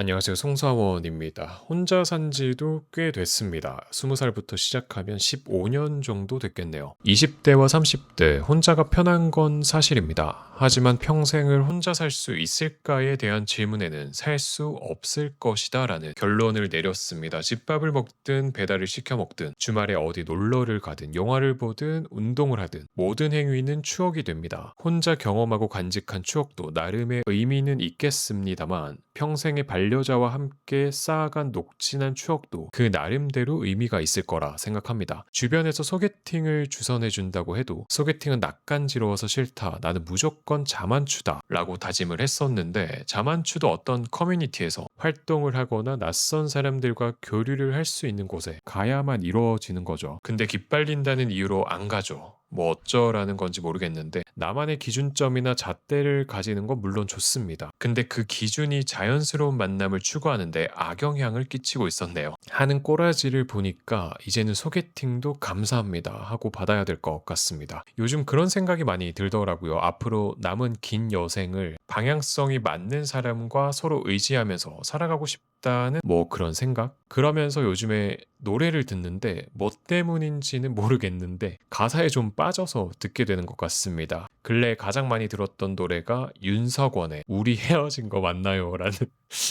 안녕하세요. 송사원입니다. 혼자 산 지도 꽤 됐습니다. 20살부터 시작하면 15년 정도 됐겠네요. 20대와 30대 혼자가 편한 건 사실입니다. 하지만 평생을 혼자 살 수 있을까에 대한 질문에는 살 수 없을 것이다 라는 결론을 내렸습니다. 집밥을 먹든 배달을 시켜 먹든 주말에 어디 놀러를 가든 영화를 보든 운동을 하든 모든 행위는 추억이 됩니다. 혼자 경험하고 간직한 추억도 나름의 의미는 있겠습니다만 평생의 반려자와 함께 쌓아간 녹진한 추억도 그 나름대로 의미가 있을 거라 생각합니다. 주변에서 소개팅을 주선해준다고 해도 소개팅은 낯간지러워서 싫다. 나는 무조건 자만추다. 라고 다짐을 했었는데 자만추도 어떤 커뮤니티에서 활동을 하거나 낯선 사람들과 교류를 할 수 있는 곳에 가야만 이루어지는 거죠. 근데 기빨린다는 이유로 안 가죠. 뭐 어쩌라는 건지 모르겠는데 나만의 기준점이나 잣대를 가지는 건 물론 좋습니다. 근데 그 기준이 자연스러운 만남을 추구하는데 악영향을 끼치고 있었네요. 하는 꼬라지를 보니까 이제는 소개팅도 감사합니다 하고 받아야 될 것 같습니다. 요즘 그런 생각이 많이 들더라고요. 앞으로 남은 긴 여생을 방향성이 맞는 사람과 서로 의지하면서 살아가고 싶다는 뭐 그런 생각? 그러면서 요즘에 노래를 듣는데 뭐 때문인지는 모르겠는데 가사에 좀 빠져서 듣게 되는 것 같습니다. 근래 가장 많이 들었던 노래가 윤석원의 우리 헤어진 거 맞나요? 라는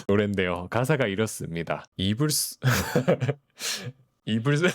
노래인데요. 가사가 이렇습니다. 이불 속 이불 속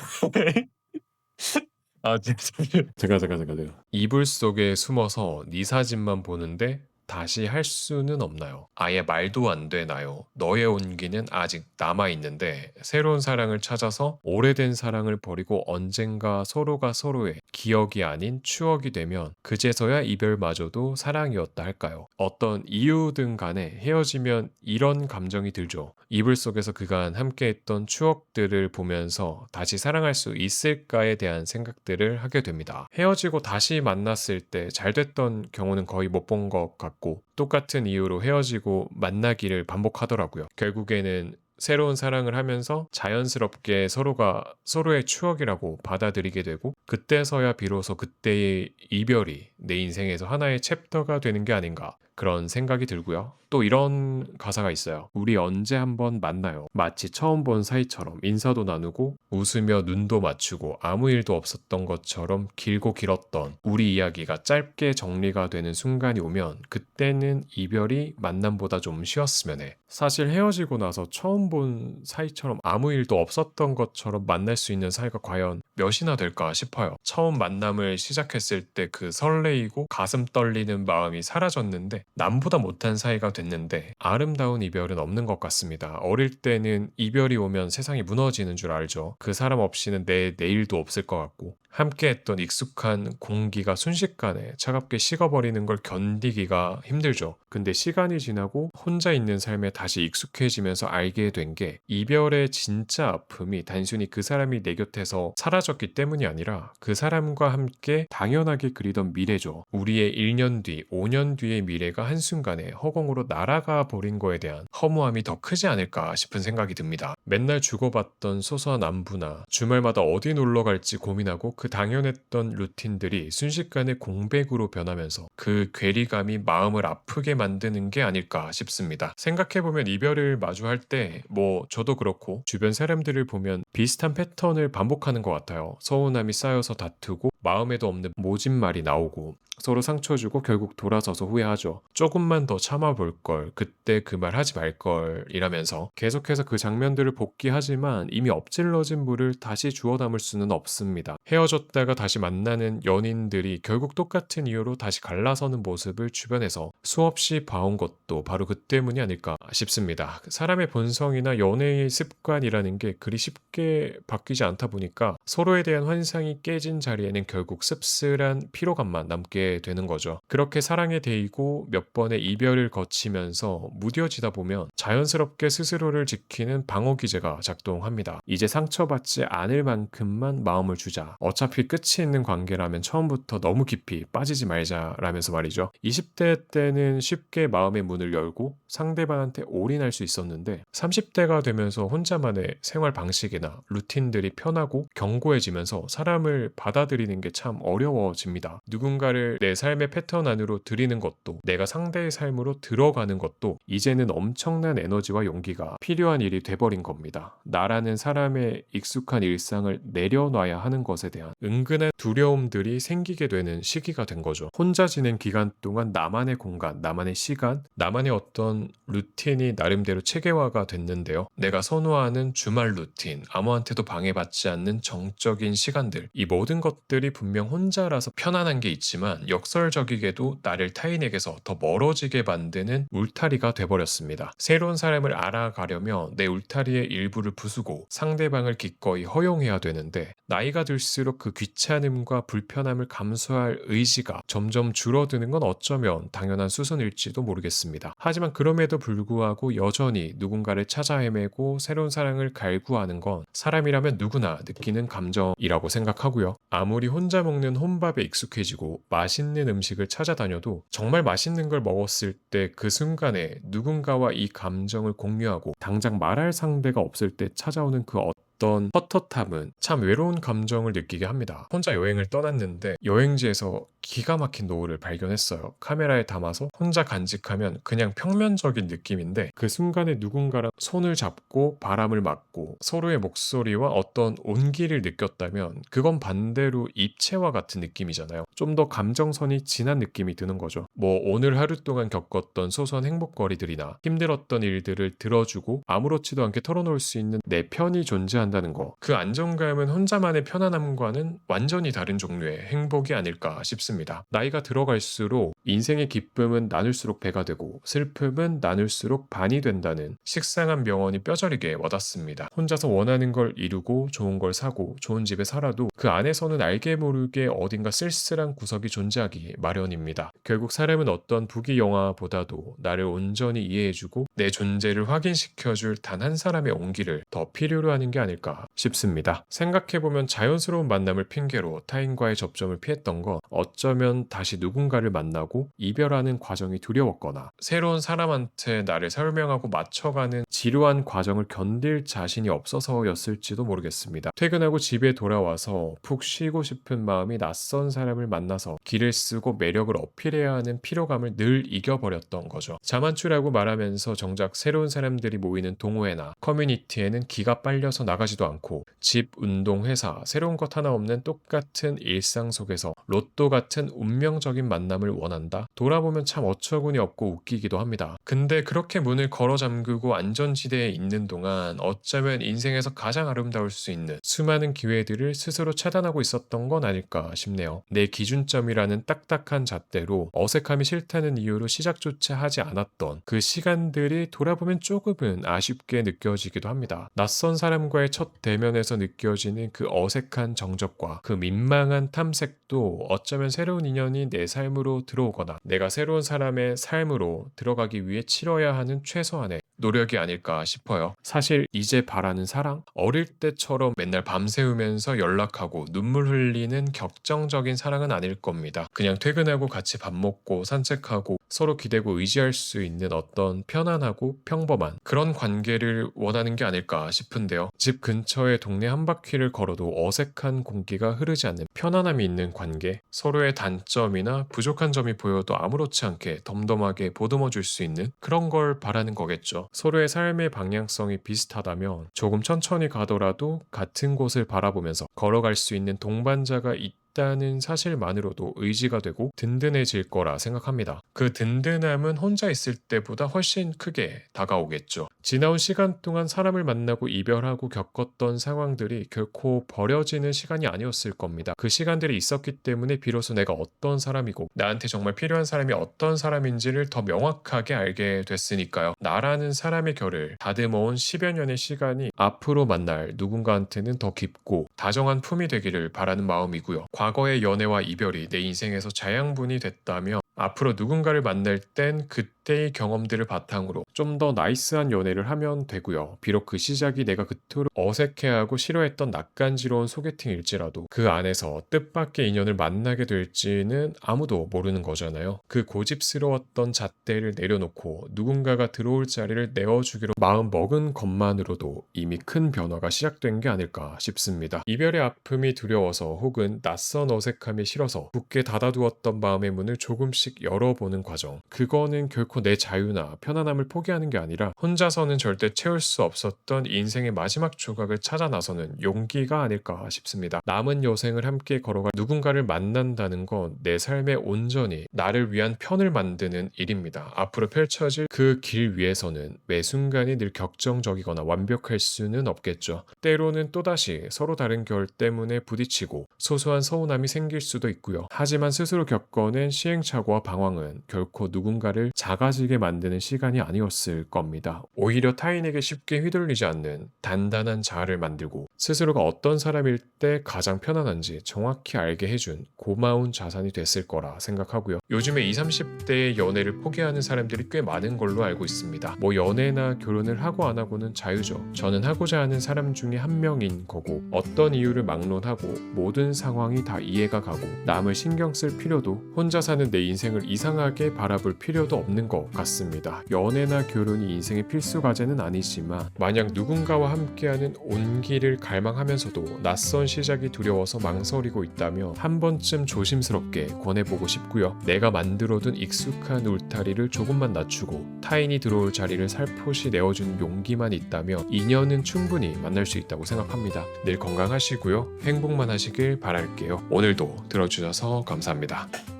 아, 잠깐. 이불 속에 숨어서 네 사진만 보는데 다시 할 수는 없나요? 아예 말도 안 되나요? 너의 온기는 아직 남아있는데 새로운 사랑을 찾아서 오래된 사랑을 버리고 언젠가 서로가 서로의 기억이 아닌 추억이 되면 그제서야 이별마저도 사랑이었다 할까요? 어떤 이유든 간에 헤어지면 이런 감정이 들죠. 이불 속에서 그간 함께했던 추억들을 보면서 다시 사랑할 수 있을까에 대한 생각들을 하게 됩니다. 헤어지고 다시 만났을 때 잘 됐던 경우는 거의 못 본 것 같고 똑같은 이유로 헤어지고 만나기를 반복하더라고요. 결국에는 새로운 사랑을 하면서 자연스럽게 서로가 서로의 추억이라고 받아들이게 되고 그때서야 비로소 그때의 이별이 내 인생에서 하나의 챕터가 되는 게 아닌가 그런 생각이 들고요. 또 이런 가사가 있어요. 우리 언제 한번 만나요. 마치 처음 본 사이처럼 인사도 나누고 웃으며 눈도 맞추고 아무 일도 없었던 것처럼 길고 길었던 우리 이야기가 짧게 정리가 되는 순간이 오면 그때는 이별이 만남보다 좀 쉬웠으면 해. 사실 헤어지고 나서 처음 본 사이처럼 아무 일도 없었던 것처럼 만날 수 있는 사이가 과연 몇이나 될까 싶어요. 처음 만남을 시작했을 때 그 설레이고 가슴 떨리는 마음이 사라졌는데 남보다 못한 사이가 됐는데 아름다운 이별은 없는 것 같습니다. 어릴 때는 이별이 오면 세상이 무너지는 줄 알죠. 그 사람 없이는 내 내일도 없을 것 같고 함께했던 익숙한 공기가 순식간에 차갑게 식어버리는 걸 견디기가 힘들죠. 근데 시간이 지나고 혼자 있는 삶에 다시 익숙해지면서 알게 된 게 이별의 진짜 아픔이 단순히 그 사람이 내 곁에서 사라졌기 때문이 아니라 그 사람과 함께 당연하게 그리던 미래죠. 우리의 1년 뒤, 5년 뒤의 미래가 한순간에 허공으로 날아가 버린 거에 대한 허무함이 더 크지 않을까 싶은 생각이 듭니다. 맨날 주고받던 소소한 안부나 주말마다 어디 놀러 갈지 고민하고 그 당연했던 루틴들이 순식간에 공백으로 변하면서 그 괴리감이 마음을 아프게 만드는 게 아닐까 싶습니다. 생각해보면 이별을 마주할 때 뭐 저도 그렇고 주변 사람들을 보면 비슷한 패턴을 반복하는 것 같아요. 서운함이 쌓여서 다투고 마음에도 없는 모진 말이 나오고 서로 상처 주고 결국 돌아서서 후회하죠. 조금만 더 참아볼 걸, 그때 그 말 하지 말 걸 이라면서 계속해서 그 장면들을 복귀하지만 이미 엎질러진 물을 다시 주워 담을 수는 없습니다. 헤어졌다가 다시 만나는 연인들이 결국 똑같은 이유로 다시 갈라서는 모습을 주변에서 수없이 봐온 것도 바로 그 때문이 아닐까 싶습니다. 사람의 본성이나 연애의 습관이라는 게 그리 쉽게 바뀌지 않다 보니까 서로에 대한 환상이 깨진 자리에는 결국 씁쓸한 피로감만 남게 되는 거죠. 그렇게 사랑에 데이고 몇 번의 이별을 거치면서 무뎌지다 보면 자연스럽게 스스로를 지키는 방어 기제가 작동합니다. 이제 상처받지 않을 만큼만 마음을 주자. 어차피 어차피 끝이 있는 관계라면 처음부터 너무 깊이 빠지지 말자라면서 말이죠. 20대 때는 쉽게 마음의 문을 열고 상대방한테 올인할 수 있었는데 30대가 되면서 혼자만의 생활 방식이나 루틴들이 편하고 견고해지면서 사람을 받아들이는 게 참 어려워집니다. 누군가를 내 삶의 패턴 안으로 들이는 것도 내가 상대의 삶으로 들어가는 것도 이제는 엄청난 에너지와 용기가 필요한 일이 돼버린 겁니다. 나라는 사람의 익숙한 일상을 내려놔야 하는 것에 대한 은근한 두려움들이 생기게 되는 시기가 된 거죠. 혼자 지낸 기간 동안 나만의 공간, 나만의 시간, 나만의 어떤 루틴이 나름대로 체계화가 됐는데요. 내가 선호하는 주말 루틴, 아무한테도 방해받지 않는 정적인 시간들, 이 모든 것들이 분명 혼자라서 편안한 게 있지만 역설적이게도 나를 타인에게서 더 멀어지게 만드는 울타리가 돼버렸습니다. 새로운 사람을 알아가려면 내 울타리의 일부를 부수고 상대방을 기꺼이 허용해야 되는데 나이가 들수록 그 귀찮음과 불편함을 감수할 의지가 점점 줄어드는 건 어쩌면 당연한 수순일지도 모르겠습니다. 하지만 그럼에도 불구하고 여전히 누군가를 찾아 헤매고 새로운 사랑을 갈구하는 건 사람이라면 누구나 느끼는 감정이라고 생각하고요. 아무리 혼자 먹는 혼밥에 익숙해지고 맛있는 음식을 찾아다녀도 정말 맛있는 걸 먹었을 때 그 순간에 누군가와 이 감정을 공유하고 당장 말할 상대가 없을 때 찾아오는 그 어떤 헛헛함은 참 외로운 감정을 느끼게 합니다. 혼자 여행을 떠났는데 여행지에서 기가 막힌 노을을 발견했어요. 카메라에 담아서 혼자 간직하면 그냥 평면적인 느낌인데 그 순간에 누군가랑 손을 잡고 바람을 맞고 서로의 목소리와 어떤 온기를 느꼈다면 그건 반대로 입체와 같은 느낌이잖아요. 좀 더 감정선이 진한 느낌이 드는 거죠. 뭐 오늘 하루 동안 겪었던 소소한 행복거리들이나 힘들었던 일들을 들어주고 아무렇지도 않게 털어놓을 수 있는 내 편이 존재한다는 거. 그 안정감은 혼자만의 편안함과는 완전히 다른 종류의 행복이 아닐까 싶습니다. 나이가 들어갈수록 인생의 기쁨은 나눌수록 배가 되고 슬픔은 나눌수록 반이 된다는 식상한 명언이 뼈저리게 와닿습니다. 혼자서 원하는 걸 이루고 좋은 걸 사고 좋은 집에 살아도 그 안에서는 알게 모르게 어딘가 쓸쓸한 구석이 존재하기 마련입니다. 결국 사람은 어떤 부귀 영화보다도 나를 온전히 이해해주고 내 존재를 확인시켜줄 단 한 사람의 온기를 더 필요로 하는 게 아닐까 싶습니다. 생각해보면 자연스러운 만남을 핑계로 타인과의 접점을 피했던 건 어쩌면 다시 누군가를 만나고 이별하는 과정이 두려웠거나 새로운 사람한테 나를 설명하고 맞춰가는 지루한 과정을 견딜 자신이 없어서였을지도 모르겠습니다. 퇴근하고 집에 돌아와서 푹 쉬고 싶은 마음이 낯선 사람을 만나서 길을 쓰고 매력을 어필해야 하는 피로감을 늘 이겨버렸던 거죠. 자만추라고 말하면서 정작 새로운 사람들이 모이는 동호회나 커뮤니티에는 기가 빨려서 나가지도 않고 집, 운동, 회사, 새로운 것 하나 없는 똑같은 일상 속에서 로또 같은 운명적인 만남을 원한다? 돌아보면 참 어처구니 없고 웃기기도 합니다. 근데 그렇게 문을 걸어 잠그고 안전지대에 있는 동안 어쩌면 인생에서 가장 아름다울 수 있는 수많은 기회들을 스스로 차단하고 있었던 건 아닐까 싶네요. 내 기준점이라는 딱딱한 잣대로 어색함이 싫다는 이유로 시작조차 하지 않았던 그 시간들이 돌아보면 조금은 아쉽게 느껴지기도 합니다. 낯선 사람과의 첫 대면에서 느껴지는 그 어색한 정적과 그 민망한 탐색도 어쩌면 새로운 인연이 내 삶으로 들어오거나 내가 새로운 사람의 삶으로 들어가기 위해 치러야 하는 최소한의 노력이 아닐까 싶어요. 사실 이제 바라는 사랑? 어릴 때처럼 맨날 밤새우면서 연락하고 눈물 흘리는 격정적인 사랑은 아닐 겁니다. 그냥 퇴근하고 같이 밥 먹고 산책하고 서로 기대고 의지할 수 있는 어떤 편안하고 평범한 그런 관계를 원하는 게 아닐까 싶은데요. 집 근처의 동네 한 바퀴를 걸어도 어색한 공기가 흐르지 않는 편안함이 있는 관계, 서로의 단점이나 부족한 점이 보여도 아무렇지 않게 덤덤하게 보듬어 줄 수 있는 그런 걸 바라는 거겠죠. 서로의 삶의 방향성이 비슷하다면 조금 천천히 가더라도 같은 곳을 바라보면서 걸어갈 수 있는 동반자가 있다는 사실만으로도 의지가 되고 든든해질 거라 생각합니다. 그 든든함은 혼자 있을 때보다 훨씬 크게 다가오겠죠. 지나온 시간 동안 사람을 만나고 이별하고 겪었던 상황들이 결코 버려지는 시간이 아니었을 겁니다. 그 시간들이 있었기 때문에 비로소 내가 어떤 사람이고 나한테 정말 필요한 사람이 어떤 사람인지를 더 명확하게 알게 됐으니까요. 나라는 사람의 결을 다듬어온 10여 년의 시간이 앞으로 만날 누군가한테는 더 깊고 다정한 품이 되기를 바라는 마음이고요. 과거의 연애와 이별이 내 인생에서 자양분이 됐다면 앞으로 누군가를 만날 땐 그 그때의 경험들을 바탕으로 좀 더 나이스한 연애를 하면 되고요. 비록 그 시작이 내가 그토록 어색해하고 싫어했던 낯간지러운 소개팅일지라도 그 안에서 뜻밖의 인연을 만나게 될지는 아무도 모르는 거잖아요. 그 고집스러웠던 잣대를 내려놓고 누군가가 들어올 자리를 내어주기로 마음 먹은 것만으로도 이미 큰 변화가 시작된 게 아닐까 싶습니다. 이별의 아픔이 두려워서 혹은 낯선 어색함이 싫어서 굳게 닫아두었던 마음의 문을 조금씩 열어보는 과정. 그거는 결코 내 자유나 편안함을 포기하는 게 아니라 혼자서는 절대 채울 수 없었던 인생의 마지막 조각을 찾아 나서는 용기가 아닐까 싶습니다. 남은 여생을 함께 걸어갈 누군가를 만난다는 건 내 삶에 온전히 나를 위한 편을 만드는 일입니다. 앞으로 펼쳐질 그 길 위에서는 매 순간이 늘 격정적이거나 완벽할 수는 없겠죠. 때로는 또다시 서로 다른 결 때문에 부딪히고 소소한 서운함이 생길 수도 있고요. 하지만 스스로 겪어낸 시행착오와 방황은 결코 누군가를 작아지게 만드는 시간이 아니었을 겁니다. 오히려 타인에게 쉽게 휘둘리지 않는 단단한 자아를 만들고 스스로가 어떤 사람일 때 가장 편안한지 정확히 알게 해준 고마운 자산이 됐을 거라 생각하고요. 요즘에 20, 30대의 연애를 포기하는 사람들이 꽤 많은 걸로 알고 있습니다. 뭐 연애나 결혼을 하고 안 하고는 자유죠. 저는 하고자 하는 사람 중에 한 명인 거고 어떤 이유를 막론하고 모든 상황이 다 이해가 가고 남을 신경 쓸 필요도 혼자 사는 내 인생을 이상하게 바라볼 필요도 없는 것 같습니다. 연애나 결혼이 인생의 필수 과제는 아니지만 만약 누군가와 함께하는 온기를 갈망하면서도 낯선 시작이 두려워서 망설이고 있다면 한 번쯤 조심스럽게 권해보고 싶고요. 내가 만들어둔 익숙한 울타리를 조금만 낮추고 타인이 들어올 자리를 살포시 내어주는 용기만 있다면 인연은 충분히 만날 수 있다고 생각합니다. 늘 건강하시고요. 행복만 하시길 바랄게요. 오늘도 들어주셔서 감사합니다.